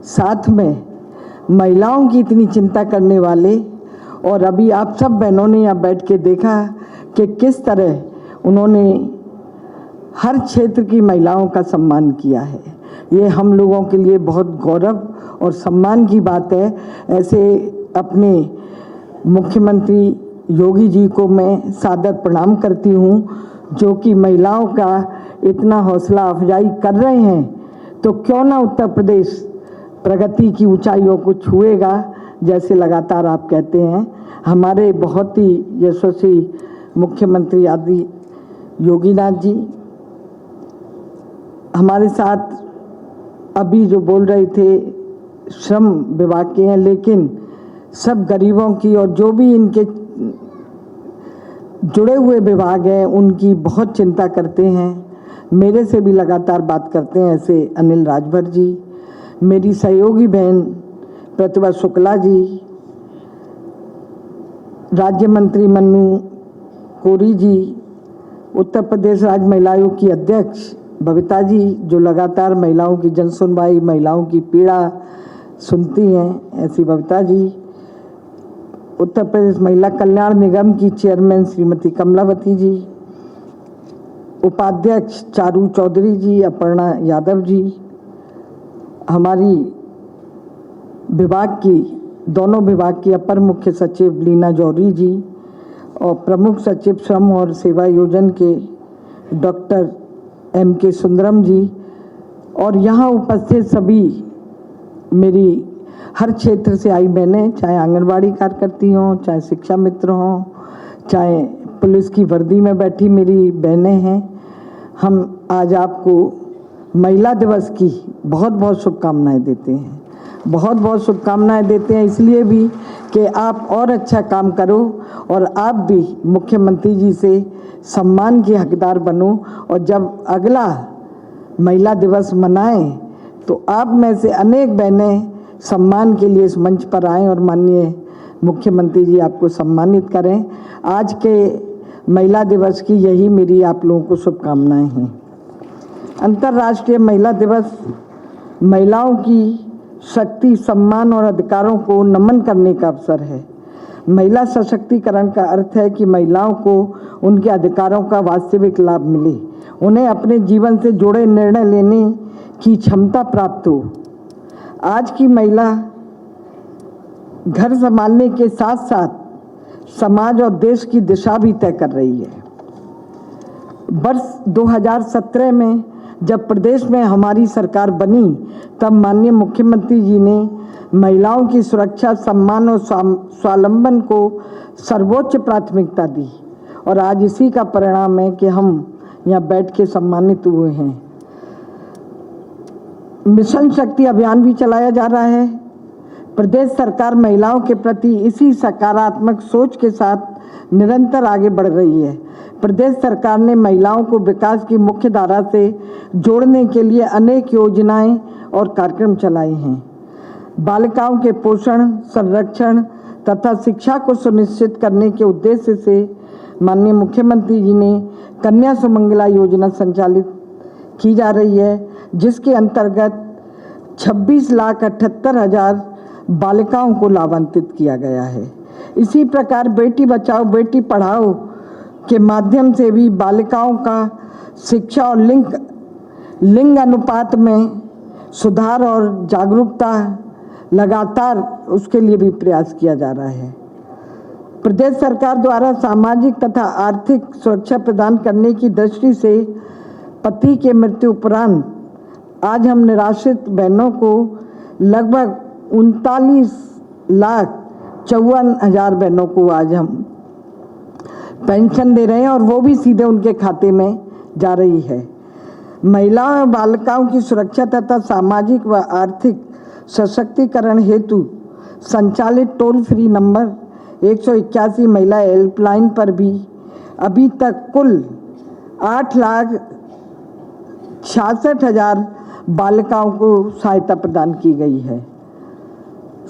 Speaker 3: साथ में महिलाओं की इतनी चिंता करने वाले, और अभी आप सब बहनों ने यहाँ बैठ के देखा कि किस तरह उन्होंने हर क्षेत्र की महिलाओं का सम्मान किया है। ये हम लोगों के लिए बहुत गौरव और सम्मान की बात है। ऐसे अपने मुख्यमंत्री योगी जी को मैं सादर प्रणाम करती हूँ, जो कि महिलाओं का इतना हौसला अफजाई कर रहे हैं। तो क्यों ना उत्तर प्रदेश प्रगति की ऊंचाइयों को छुएगा, जैसे लगातार आप कहते हैं। हमारे बहुत ही यशस्वी मुख्यमंत्री आदि योगीनाथ जी हमारे साथ अभी जो बोल रहे थे श्रम विभाग के हैं, लेकिन सब गरीबों की और जो भी इनके जुड़े हुए विभाग हैं उनकी बहुत चिंता करते हैं। मेरे से भी लगातार बात करते हैं, ऐसे अनिल राजभर जी, मेरी सहयोगी बहन प्रतिभा शुक्ला जी, राज्य मंत्री मन्नू कोरी जी, उत्तर प्रदेश राज्य महिला आयोग की अध्यक्ष बबीता जी, जो लगातार महिलाओं की जन सुनवाई, महिलाओं की पीड़ा सुनती हैं, ऐसी बबीता जी, उत्तर प्रदेश महिला कल्याण निगम की चेयरमैन श्रीमती कमलावती जी, उपाध्यक्ष चारू चौधरी जी, अपर्णा यादव जी, हमारी विभाग की दोनों विभाग की अपर मुख्य सचिव लीना जौहरी जी और प्रमुख सचिव श्रम और सेवा योजन के डॉक्टर M.K. सुंदरम जी और यहाँ उपस्थित सभी मेरी हर क्षेत्र से आई बहनें, चाहे आंगनबाड़ी कार्यकर्ती हों, चाहे शिक्षा मित्र हों, चाहे पुलिस की वर्दी में बैठी मेरी बहनें हैं। हम आज आपको महिला दिवस की बहुत बहुत शुभकामनाएं देते हैं। बहुत बहुत शुभकामनाएं देते हैं इसलिए भी कि आप और अच्छा काम करो और आप भी मुख्यमंत्री जी से सम्मान के हकदार बनो, और जब अगला महिला दिवस मनाएं तो आप में से अनेक बहनें सम्मान के लिए इस मंच पर आएं और माननीय मुख्यमंत्री जी आपको सम्मानित करें। आज के महिला दिवस की यही मेरी आप लोगों को शुभकामनाएं हैं। अंतर्राष्ट्रीय महिला दिवस महिलाओं की शक्ति, सम्मान और अधिकारों को नमन करने का अवसर है। महिला सशक्तिकरण का अर्थ है कि महिलाओं को उनके अधिकारों का वास्तविक लाभ मिले, उन्हें अपने जीवन से जुड़े निर्णय लेने की क्षमता प्राप्त हो। आज की महिला घर संभालने के साथ साथ समाज और देश की दिशा भी तय कर रही है। वर्ष 2017 में जब प्रदेश में हमारी सरकार बनी तब माननीय मुख्यमंत्री जी ने महिलाओं की सुरक्षा, सम्मान और स्वावलंबन को सर्वोच्च प्राथमिकता दी और आज इसी का परिणाम है कि हम यहाँ बैठ के सम्मानित हुए हैं। मिशन शक्ति अभियान भी चलाया जा रहा है। प्रदेश सरकार महिलाओं के प्रति इसी सकारात्मक सोच के साथ निरंतर आगे बढ़ रही है। प्रदेश सरकार ने महिलाओं को विकास की मुख्य धारा से जोड़ने के लिए अनेक योजनाएं और कार्यक्रम चलाए हैं। बालिकाओं के पोषण, संरक्षण तथा शिक्षा को सुनिश्चित करने के उद्देश्य से माननीय मुख्यमंत्री जी ने कन्या सुमंगला योजना संचालित की जा रही है, जिसके अंतर्गत 26,78,000 बालिकाओं को लाभान्वित किया गया है। इसी प्रकार बेटी बचाओ बेटी पढ़ाओ के माध्यम से भी बालिकाओं का शिक्षा और लिंग अनुपात में सुधार और जागरूकता लगातार उसके लिए भी प्रयास किया जा रहा है। प्रदेश सरकार द्वारा सामाजिक तथा आर्थिक सुरक्षा प्रदान करने की दृष्टि से पति के मृत्यु उपरांत आज हम निराश्रित बहनों को लगभग 39,54,000 बहनों को आज हम पेंशन दे रहे हैं और वो भी सीधे उनके खाते में जा रही है। महिलाओं और बालिकाओं की सुरक्षा तथा सामाजिक व आर्थिक सशक्तिकरण हेतु संचालित टोल फ्री नंबर 181 महिला हेल्पलाइन पर भी अभी तक कुल 8,66,000 बालिकाओं को सहायता प्रदान की गई है।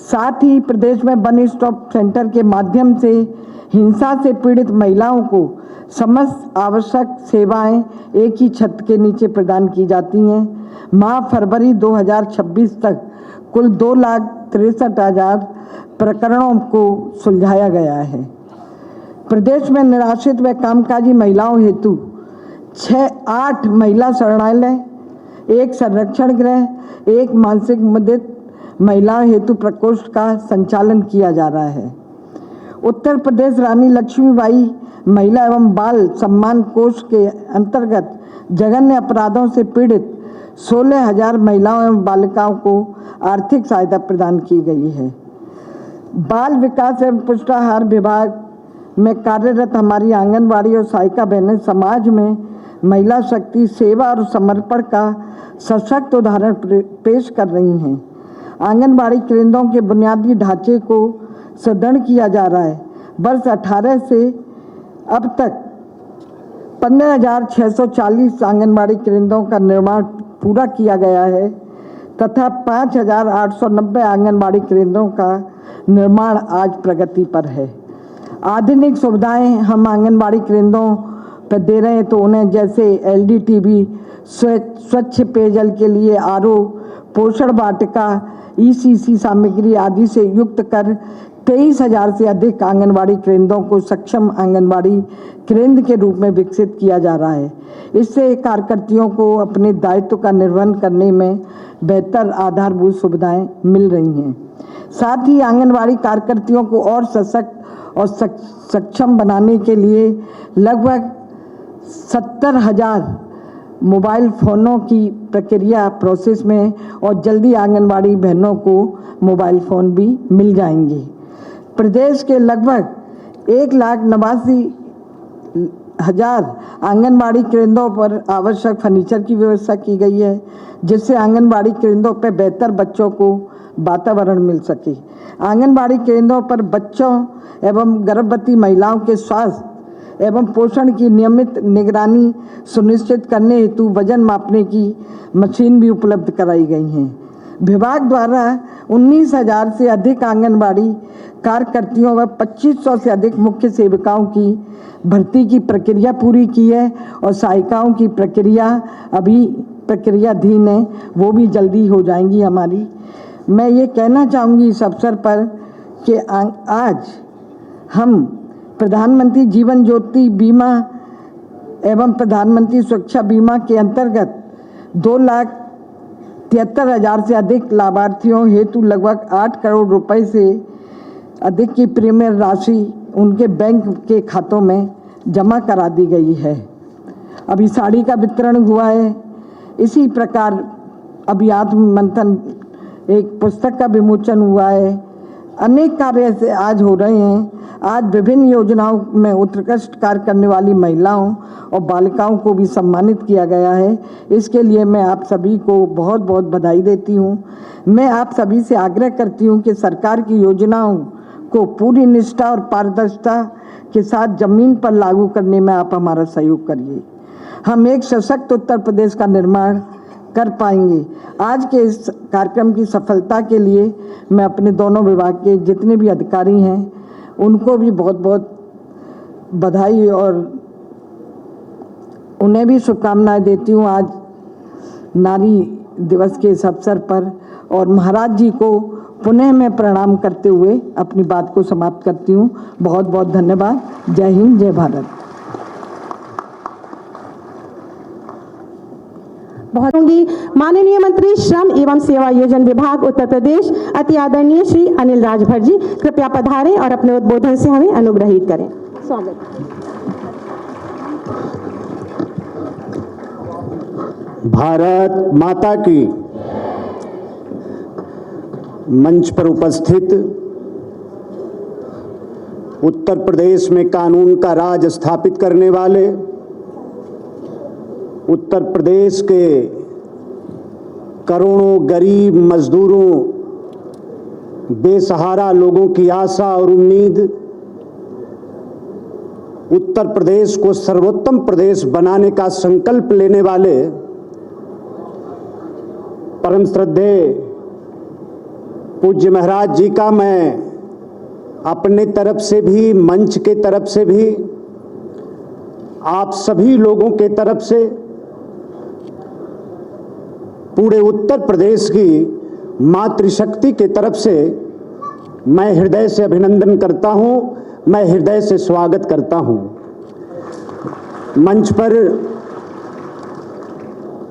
Speaker 3: साथ ही प्रदेश में वन स्टॉप सेंटर के माध्यम से हिंसा से पीड़ित महिलाओं को समस्त आवश्यक सेवाएं एक ही छत के नीचे प्रदान की जाती हैं। माह फरवरी 2026 तक कुल 2,63,000 प्रकरणों को सुलझाया गया है। प्रदेश में निराश्रित व कामकाजी महिलाओं हेतु 8 महिला शरणालय, 1 संरक्षण गृह, 1 मानसिक मदद महिलाओं हेतु प्रकोष्ठ का संचालन किया जा रहा है। उत्तर प्रदेश रानी लक्ष्मीबाई महिला एवं बाल सम्मान कोष के अंतर्गत जघन्य अपराधों से पीड़ित 16,000 महिलाओं एवं बालिकाओं को आर्थिक सहायता प्रदान की गई है। बाल विकास एवं पुष्टाहार विभाग में कार्यरत हमारी आंगनबाड़ी और सहायिका बहनें समाज में महिला शक्ति, सेवा और समर्पण का सशक्त उदाहरण पेश कर रही हैं। आंगनबाड़ी केंद्रों के बुनियादी ढांचे को सुदृढ़ किया जा रहा है। वर्ष 18 से अब तक 15,640 आंगनबाड़ी केंद्रों का निर्माण पूरा किया गया है तथा 5,890 आंगनबाड़ी केंद्रों का निर्माण आज प्रगति पर है। आधुनिक सुविधाएं हम आंगनबाड़ी केंद्रों पर दे रहे हैं तो उन्हें जैसे LDTV, स्वच्छ पेयजल के लिए RO, पोषण वाटिका, ECC सामग्री आदि से युक्त कर 23,000 से अधिक आंगनबाड़ी केंद्रों को सक्षम आंगनबाड़ी केंद्र के रूप में विकसित किया जा रहा है। इससे कार्यकर्तियों को अपने दायित्व का निर्वहन करने में बेहतर आधारभूत सुविधाएं मिल रही हैं। साथ ही आंगनबाड़ी कार्यकर्तियों को और सशक्त और सक्षम बनाने के लिए लगभग 70,000 मोबाइल फ़ोनों की प्रक्रिया प्रोसेस में और जल्दी आंगनबाड़ी बहनों को मोबाइल फ़ोन भी मिल जाएंगे। प्रदेश के लगभग 1,89,000 आंगनबाड़ी केंद्रों पर आवश्यक फर्नीचर की व्यवस्था की गई है, जिससे आंगनबाड़ी केंद्रों पर बेहतर बच्चों को वातावरण मिल सके। आंगनबाड़ी केंद्रों पर बच्चों एवं गर्भवती महिलाओं के स्वास्थ्य एवं पोषण की नियमित निगरानी सुनिश्चित करने हेतु वजन मापने की मशीन भी उपलब्ध कराई गई हैं। विभाग द्वारा 19,000 से अधिक आंगनबाड़ी कार्यकर्तियों व 2,500 से अधिक मुख्य सेविकाओं की भर्ती की प्रक्रिया पूरी की है और सहायिकाओं की प्रक्रिया अभी प्रक्रियाधीन है, वो भी जल्दी हो जाएंगी हमारी। मैं ये कहना चाहूँगी इस अवसर पर कि आज हम प्रधानमंत्री जीवन ज्योति बीमा एवं प्रधानमंत्री सुरक्षा बीमा के अंतर्गत 2,73,000 से अधिक लाभार्थियों हेतु लगभग 8 करोड़ रुपए से अधिक की प्रीमियम राशि उनके बैंक के खातों में जमा करा दी गई है। अभी साड़ी का वितरण हुआ है। इसी प्रकार अभी आत्म मंथन एक पुस्तक का विमोचन हुआ है। अनेक कार्य ऐसे आज हो रहे हैं। आज विभिन्न योजनाओं में उत्कृष्ट कार्य करने वाली महिलाओं और बालिकाओं को भी सम्मानित किया गया है। इसके लिए मैं आप सभी को बहुत बहुत बधाई देती हूँ। मैं आप सभी से आग्रह करती हूँ कि सरकार की योजनाओं को पूरी निष्ठा और पारदर्शिता के साथ जमीन पर लागू करने में आप हमारा सहयोग करिए। हम एक सशक्त उत्तर प्रदेश का निर्माण कर पाएंगे। आज के इस कार्यक्रम की सफलता के लिए मैं अपने दोनों विभाग के जितने भी अधिकारी हैं उनको भी बहुत बहुत बधाई और उन्हें भी शुभकामनाएं देती हूँ आज नारी दिवस के इस अवसर पर। और महाराज जी को पुनः मैं प्रणाम करते हुए अपनी बात को समाप्त करती हूँ। बहुत बहुत धन्यवाद। जय हिंद, जय भारत।
Speaker 1: बहुत होंगी माननीय मंत्री श्रम एवं सेवा योजन विभाग उत्तर प्रदेश अति आदरणीय श्री अनिल राजभर जी कृपया पधारें और अपने उद्बोधन से हमें अनुग्रहित करें। स्वागत।
Speaker 4: भारत माता की। मंच पर उपस्थित उत्तर प्रदेश में कानून का राज स्थापित करने वाले, उत्तर प्रदेश के करोड़ों गरीब मजदूरों, बेसहारा लोगों की आशा और उम्मीद, उत्तर प्रदेश को सर्वोत्तम प्रदेश बनाने का संकल्प लेने वाले परम श्रद्धेय पूज्य महाराज जी का मैं अपने तरफ से भी, मंच के तरफ से भी, आप सभी लोगों के तरफ से, पूरे उत्तर प्रदेश की मातृशक्ति के तरफ से मैं हृदय से अभिनंदन करता हूं, मैं हृदय से स्वागत करता हूं। मंच पर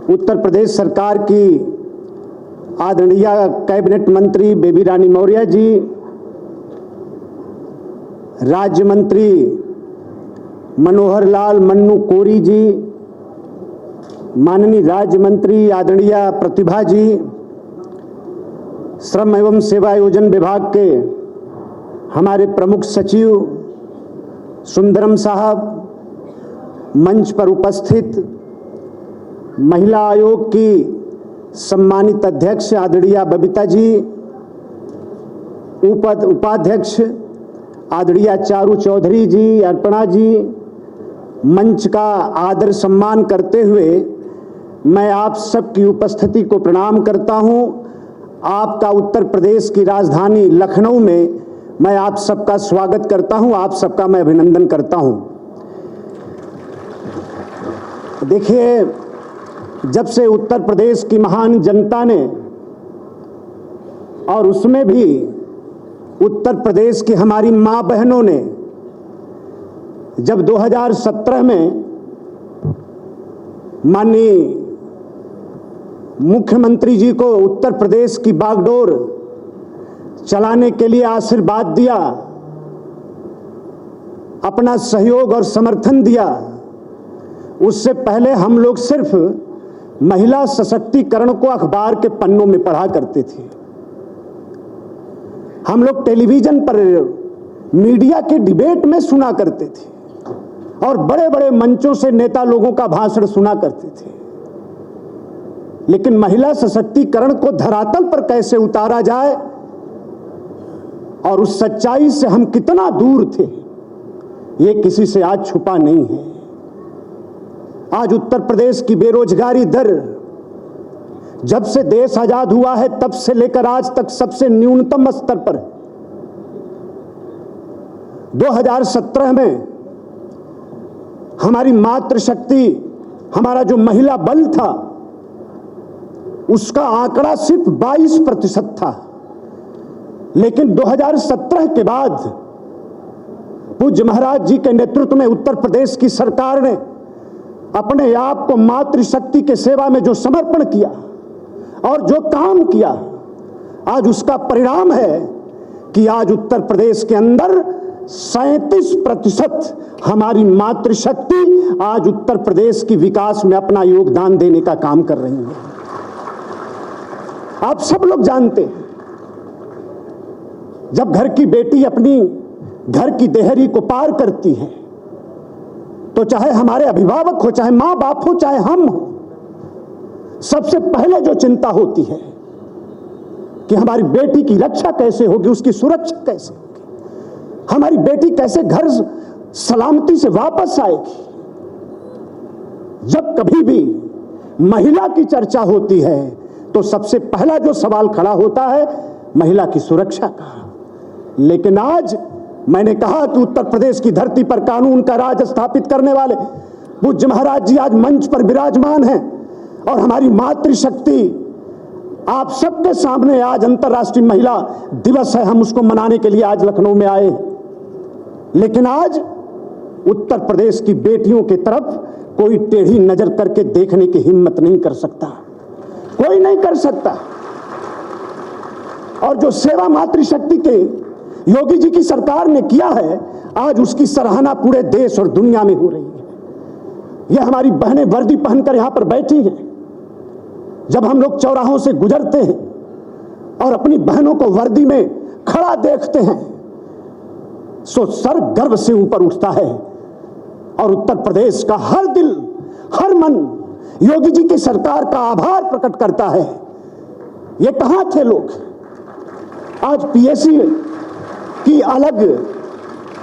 Speaker 4: उत्तर प्रदेश सरकार की आदरणीय कैबिनेट मंत्री बेबी रानी मौर्य जी, राज्य मंत्री मनोहर लाल मन्नू कोरी जी, माननीय राज्य मंत्री आदरणीय प्रतिभा जी, श्रम एवं सेवायोजन विभाग के हमारे प्रमुख सचिव सुंदरम साहब, मंच पर उपस्थित महिला आयोग की सम्मानित अध्यक्ष आदरणीय बबीता जी, उपाध्यक्ष आदरणीय चारू चौधरी जी, अर्पणा जी, मंच का आदर सम्मान करते हुए मैं आप सबकी उपस्थिति को प्रणाम करता हूं। आपका उत्तर प्रदेश की राजधानी लखनऊ में मैं आप सबका स्वागत करता हूं, आप सबका मैं अभिनंदन करता हूं। देखिए, जब से उत्तर प्रदेश की महान जनता ने और उसमें भी उत्तर प्रदेश की हमारी मां बहनों ने जब 2017 में माननीय मुख्यमंत्री जी को उत्तर प्रदेश की बागडोर चलाने के लिए आशीर्वाद दिया, अपना सहयोग और समर्थन दिया, उससे पहले हम लोग सिर्फ महिला सशक्तिकरण को अखबार के पन्नों में पढ़ा करते थे। हम लोग टेलीविजन पर मीडिया के डिबेट में सुना करते थे और बड़े बड़े मंचों से नेता लोगों का भाषण सुना करते थे, लेकिन महिला सशक्तिकरण को धरातल पर कैसे उतारा जाए और उस सच्चाई से हम कितना दूर थे, ये किसी से आज छुपा नहीं है। आज उत्तर प्रदेश की बेरोजगारी दर जब से देश आजाद हुआ है तब से लेकर आज तक सबसे न्यूनतम स्तर पर है। 2017 में हमारी मातृशक्ति, हमारा जो महिला बल था, उसका आंकड़ा सिर्फ 22% था, लेकिन 2017 के बाद पूज्य महाराज जी के नेतृत्व में उत्तर प्रदेश की सरकार ने अपने आप को मातृशक्ति के सेवा में जो समर्पण किया और जो काम किया, आज उसका परिणाम है कि आज उत्तर प्रदेश के अंदर 37% हमारी मातृशक्ति आज उत्तर प्रदेश की विकास में अपना योगदान देने का काम कर रही है। आप सब लोग जानते हैं, जब घर की बेटी अपनी घर की देहरी को पार करती है तो चाहे हमारे अभिभावक हो, चाहे मां बाप हो, चाहे हम हो, सबसे पहले जो चिंता होती है कि हमारी बेटी की रक्षा कैसे होगी, उसकी सुरक्षा कैसे होगी, हमारी बेटी कैसे घर सलामती से वापस आएगी। जब कभी भी महिला की चर्चा होती है तो सबसे पहला जो सवाल खड़ा होता है महिला की सुरक्षा का। लेकिन आज मैंने कहा कि उत्तर प्रदेश की धरती पर कानून का राज स्थापित करने वाले पूज्य महाराज जी आज मंच पर विराजमान हैं और हमारी मातृशक्ति आप सबके सामने आज अंतर्राष्ट्रीय महिला दिवस है, हम उसको मनाने के लिए आज लखनऊ में आए। लेकिन आज उत्तर प्रदेश की बेटियों की तरफ कोई टेढ़ी नजर करके देखने की हिम्मत नहीं कर सकता, कोई नहीं कर सकता। और जो सेवा मातृशक्ति के योगी जी की सरकार ने किया है, आज उसकी सराहना पूरे देश और दुनिया में हो रही है। यह हमारी बहनें वर्दी पहनकर यहां पर बैठी हैं। जब हम लोग चौराहों से गुजरते हैं और अपनी बहनों को वर्दी में खड़ा देखते हैं, सो सर गर्व से ऊपर उठता है और उत्तर प्रदेश का हर दिल, हर मन योगी जी की सरकार का आभार प्रकट करता है। ये कहां थे लोग? आज पीएससी की अलग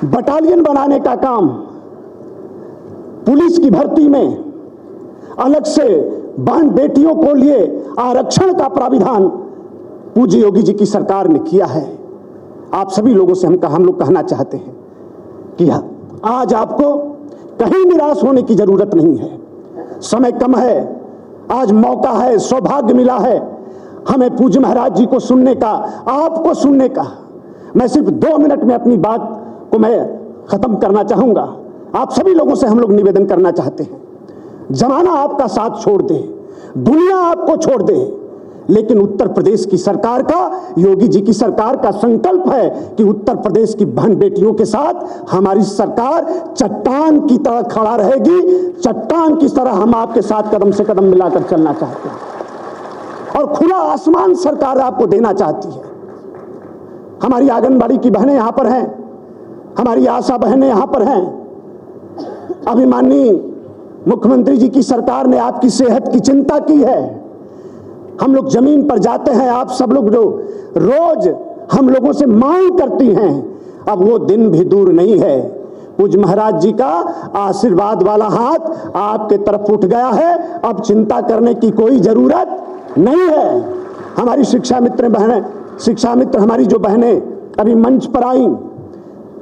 Speaker 4: बटालियन बनाने का काम, पुलिस की भर्ती में अलग से बहन बेटियों को लिए आरक्षण का प्राविधान पूज्य योगी जी की सरकार ने किया है। आप सभी लोगों से हम लोग कहना चाहते हैं कि आज आपको कहीं निराश होने की जरूरत नहीं है। समय कम है, आज मौका है, सौभाग्य मिला है हमें पूज्य महाराज जी को सुनने का, आपको सुनने का। मैं सिर्फ 2 मिनट में अपनी बात को मैं खत्म करना चाहूंगा। आप सभी लोगों से हम लोग निवेदन करना चाहते हैं, जमाना आपका साथ छोड़ दे, दुनिया आपको छोड़ दे, लेकिन उत्तर प्रदेश की सरकार का, योगी जी की सरकार का संकल्प है कि उत्तर प्रदेश की बहन बेटियों के साथ हमारी सरकार चट्टान की तरह खड़ा रहेगी। चट्टान की तरह हम आपके साथ कदम से कदम मिलाकर चलना चाहते हैं और खुला आसमान सरकार आपको देना चाहती है। हमारी आंगनबाड़ी की बहनें यहां पर हैं, हमारी आशा बहनें यहां पर हैं। अभी माननीय मुख्यमंत्री जी की सरकार ने आपकी सेहत की चिंता की है। हम लोग जमीन पर जाते हैं, आप सब लोग जो रोज हम लोगों से मांग करती हैं, अब वो दिन भी दूर नहीं है। पूज्य महाराज जी का आशीर्वाद वाला हाथ आपके तरफ उठ गया है, अब चिंता करने की कोई जरूरत नहीं है। हमारी शिक्षा मित्र बहनें, शिक्षा मित्र हमारी जो बहनें अभी मंच पर आई,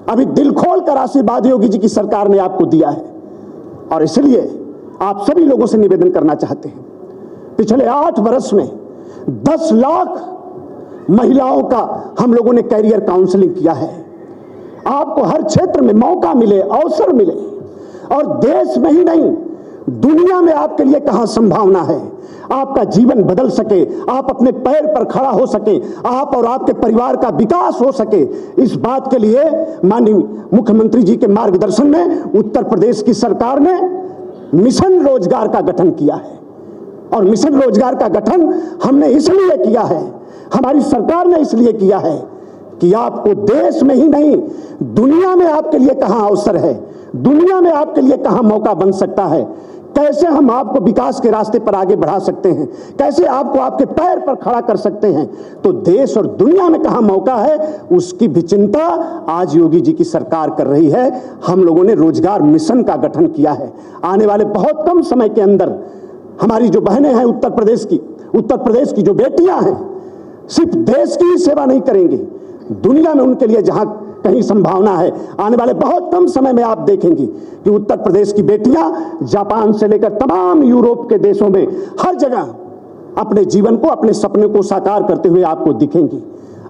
Speaker 4: अभी दिल खोलकर आशीर्वाद योगी जी की सरकार ने आपको दिया है और इसलिए आप सभी लोगों से निवेदन करना चाहते हैं। पिछले 8 वर्ष में 10 लाख महिलाओं का हम लोगों ने कैरियर काउंसलिंग किया है। आपको हर क्षेत्र में मौका मिले, अवसर मिले और देश में ही नहीं दुनिया में आपके लिए कहां संभावना है, आपका जीवन बदल सके, आप अपने पैर पर खड़ा हो सके, आप और आपके परिवार का विकास हो सके, इस बात के लिए माननीय मुख्यमंत्री जी के मार्गदर्शन में उत्तर प्रदेश की सरकार ने मिशन रोजगार का गठन किया है। और मिशन रोजगार का गठन हमने इसलिए किया है, हमारी सरकार ने इसलिए किया है कि आपको देश में ही नहीं दुनिया में आपके लिए कहां अवसर है, दुनिया में आपके लिए कहां मौका बन सकता है, कैसे हम आपको विकास के रास्ते पर आगे बढ़ा सकते हैं, कैसे आपको आपके पैर पर खड़ा कर सकते हैं। तो देश और दुनिया में कहां मौका है उसकी भी चिंता आज योगी जी की सरकार कर रही है। हम लोगों ने रोजगार मिशन का गठन किया है। आने वाले बहुत कम समय के अंदर हमारी जो बहनें हैं उत्तर प्रदेश की जो बेटियां हैं, सिर्फ देश की ही सेवा नहीं करेंगी, दुनिया में उनके लिए जहां कहीं संभावना है, आने वाले बहुत कम समय में आप देखेंगी कि उत्तर प्रदेश की बेटियां जापान से लेकर तमाम यूरोप के देशों में हर जगह अपने जीवन को, अपने सपने को साकार करते हुए आपको दिखेंगी।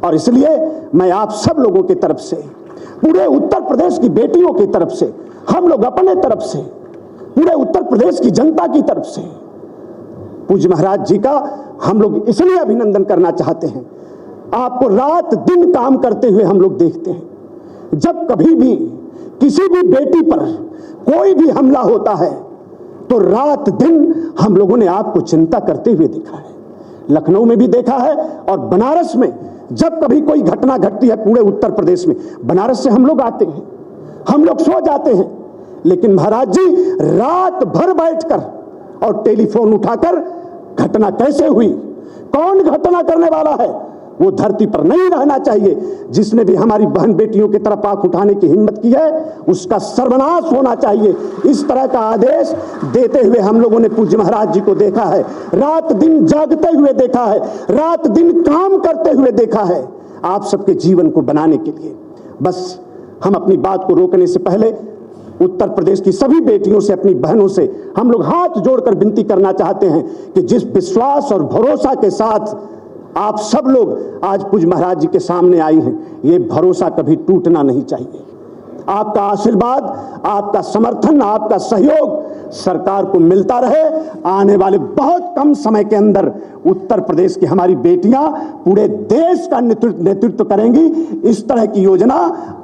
Speaker 4: और इसलिए मैं आप सब लोगों की तरफ से, पूरे उत्तर प्रदेश की बेटियों की तरफ से, हम लोग अपने तरफ से, पूरे उत्तर प्रदेश की जनता की तरफ से पूज्य महाराज जी का हम लोग इसलिए अभिनंदन करना चाहते हैं। आपको रात दिन काम करते हुए हम लोग देखते हैं। जब कभी भी किसी भी बेटी पर कोई भी हमला होता है तो रात दिन हम लोगों ने आपको चिंता करते हुए देखा है। लखनऊ में भी देखा है और बनारस में जब कभी कोई घटना घटती है पूरे उत्तर प्रदेश में, बनारस से हम लोग आते हैं, हम लोग सो जाते हैं, लेकिन महाराज जी रात भर बैठकर और टेलीफोन उठाकर घटना कैसे हुई, कौन घटना करने वाला है, वो धरती पर नहीं रहना चाहिए। जिसने भी हमारी बहन बेटियों की तरफ आंख उठाने की हिम्मत की है उसका सर्वनाश होना चाहिए। इस तरह का आदेश देते हुए हम लोगों ने पूज्य महाराज जी को देखा है, रात दिन जागते हुए देखा है, रात दिन काम करते हुए देखा है आप सबके जीवन को बनाने के लिए। बस हम अपनी बात को रोकने से पहले उत्तर प्रदेश की सभी बेटियों से, अपनी बहनों से हम लोग हाथ जोड़कर विनती करना चाहते हैं कि जिस विश्वास और भरोसा के साथ आप सब लोग आज पूज्य महाराज जी के सामने आई हैं, ये भरोसा कभी टूटना नहीं चाहिए। आपका आशीर्वाद, आपका समर्थन, आपका सहयोग सरकार को मिलता रहे। आने वाले बहुत कम समय के अंदर उत्तर प्रदेश की हमारी बेटियां पूरे देश का नेतृत्व करेंगी। इस तरह की योजना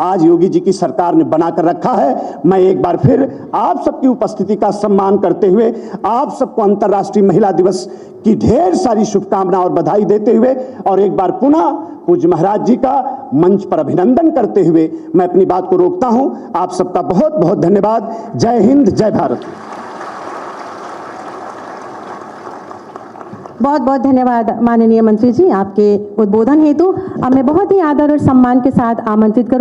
Speaker 4: आज योगी जी की सरकार ने बनाकर रखा है। मैं एक बार फिर आप सबकी उपस्थिति का सम्मान करते हुए आप सबको अंतर्राष्ट्रीय महिला दिवस की ढेर सारी शुभकामनाएं और बधाई देते हुए और एक बार पुनः पूज्य महाराज जी का मंच पर अभिनंदन करते हुए मैं अपनी बात को रोकता हूं। आप सबका बहुत बहुत धन्यवाद। जय हिंद, जय भारत।
Speaker 1: बहुत बहुत धन्यवाद माननीय मंत्री जी आपके उद्बोधन हेतु। अब मैं बहुत ही आदर और सम्मान के साथ आमंत्रित करूं